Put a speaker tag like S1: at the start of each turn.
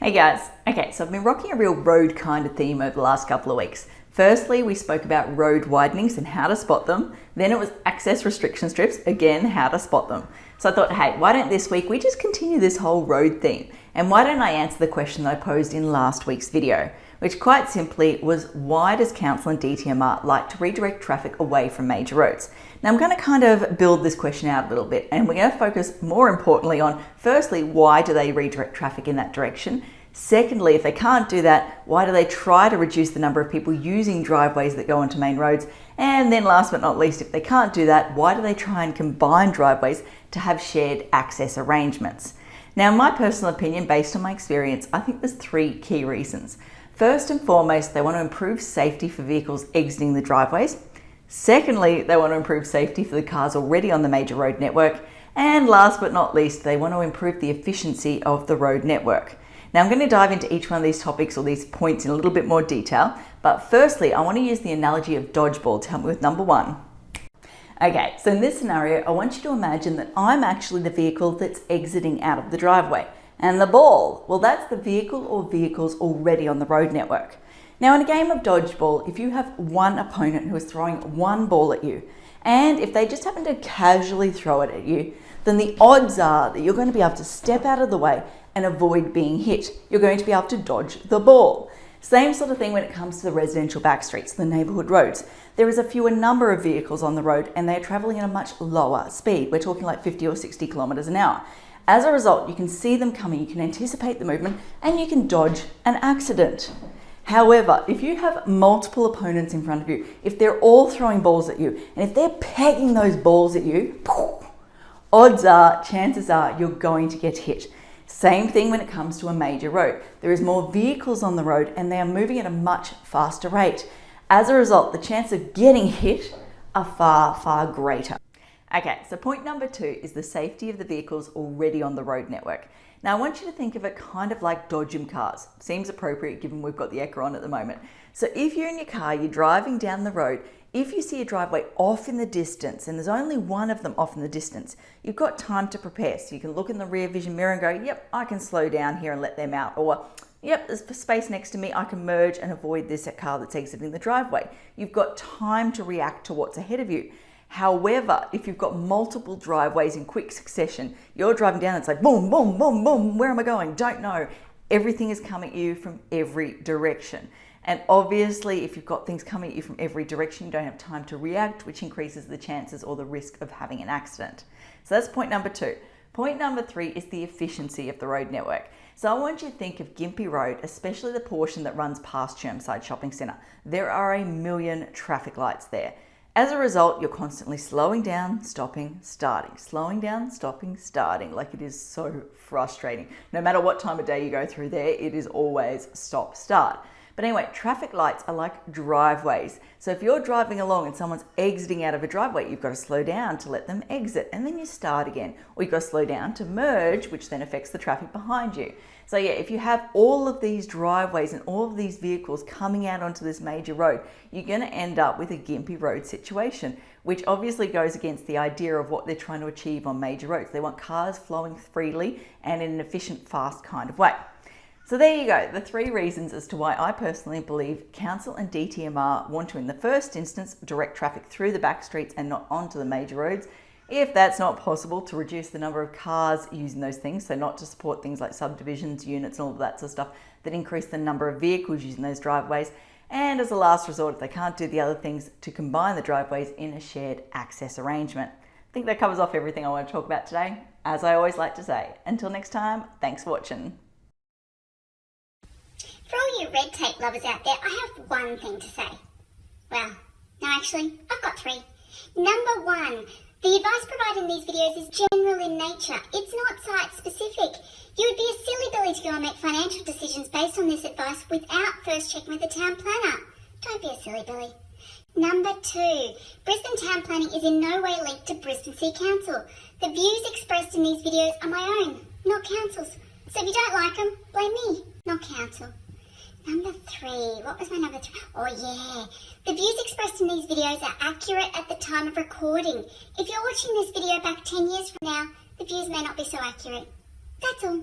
S1: Hey guys, okay, so I've been rocking a real road kind of theme over the last couple of weeks. Firstly, we spoke about road widenings and how to spot them. Then it was access restriction strips, again, how to spot them. So I thought, hey, why don't this week we just continue this whole road theme? And why don't I answer the question that I posed in last week's video, which quite simply was, why does Council and DTMR like to redirect traffic away from major roads? Now I'm going to kind of build this question out a little bit, and we're going to focus more importantly on, firstly, why do they redirect traffic in that direction? Secondly, if they can't do that, why do they try to reduce the number of people using driveways that go onto main roads? And then last but not least, if they can't do that, why do they try and combine driveways to have shared access arrangements? Now, in my personal opinion, based on my experience, I think there's three key reasons. First and foremost, they want to improve safety for vehicles exiting the driveways. Secondly, they want to improve safety for the cars already on the major road network. And last but not least, they want to improve the efficiency of the road network. Now I'm going to dive into each one of these topics or these points in a little bit more detail, but firstly I want to use the analogy of dodgeball to help me with number one. Okay, so in this scenario I want you to imagine that I'm actually the vehicle that's exiting out of the driveway, and the ball, well, that's the vehicle or vehicles already on the road network. Now in a game of dodgeball, if you have one opponent who is throwing one ball at you, and if they just happen to casually throw it at you, then the odds are that you're going to be able to step out of the way and avoid being hit. You're going to be able to dodge the ball. Same sort of thing when it comes to the residential back streets, the neighbourhood roads. There is a fewer number of vehicles on the road and they're travelling at a much lower speed. We're talking like 50 or 60 kilometres an hour. As a result, you can see them coming, you can anticipate the movement, and you can dodge an accident. However, if you have multiple opponents in front of you, if they're all throwing balls at you, and if they're pegging those balls at you, odds are, chances are, you're going to get hit. Same thing when it comes to a major road. There is more vehicles on the road and they are moving at a much faster rate. As a result, the chance of getting hit are far, far greater. Okay, so point number two is the safety of the vehicles already on the road network. Now I want you to think of it kind of like dodgem cars. Seems appropriate given we've got the Echo on at the moment. So if you're in your car, you're driving down the road, if you see a driveway off in the distance, and there's only one of them off in the distance, you've got time to prepare. So you can look in the rear vision mirror and go, yep, I can slow down here and let them out. Or, yep, there's space next to me, I can merge and avoid this car that's exiting the driveway. You've got time to react to what's ahead of you. However, if you've got multiple driveways in quick succession, you're driving down and it's like, boom, boom, boom, boom, where am I going? Don't know. Everything is coming at you from every direction. And obviously, if you've got things coming at you from every direction, you don't have time to react, which increases the chances or the risk of having an accident. So that's point number two. Point number three is the efficiency of the road network. So I want you to think of Gympie Road, especially the portion that runs past Chermside Shopping Centre. There are a million traffic lights there. As a result, you're constantly slowing down, stopping, starting, slowing down, stopping, starting. Like, it is so frustrating. No matter what time of day you go through there, it is always stop, start. But anyway, traffic lights are like driveways. So if you're driving along and someone's exiting out of a driveway, you've got to slow down to let them exit, and then you start again. Or you've got to slow down to merge, which then affects the traffic behind you. So yeah, if you have all of these driveways and all of these vehicles coming out onto this major road, you're going to end up with a Gympie Road situation, which obviously goes against the idea of what they're trying to achieve on major roads. They want cars flowing freely and in an efficient, fast kind of way. So there you go, the three reasons as to why I personally believe Council and DTMR want to, in the first instance, direct traffic through the back streets and not onto the major roads. If that's not possible, to reduce the number of cars using those things, so not to support things like subdivisions, units, and all of that sort of stuff that increase the number of vehicles using those driveways. And as a last resort, if they can't do the other things, to combine the driveways in a shared access arrangement. I think that covers off everything I want to talk about today. As I always like to say, until next time, thanks for watching.
S2: For all you red tape lovers out there, I have one thing to say. Well, no, actually, I've got three. Number one, the advice provided in these videos is general in nature. It's not site-specific. You would be a silly Billy to go and make financial decisions based on this advice without first checking with the town planner. Don't be a silly Billy. Number two, Brisbane town planning is in no way linked to Brisbane City Council. The views expressed in these videos are my own, not council's. So if you don't like them, blame me, not council. Number three, what was my number three? Oh yeah, the views expressed in these videos are accurate at the time of recording. If you're watching this video back 10 years from now, the views may not be so accurate. That's all.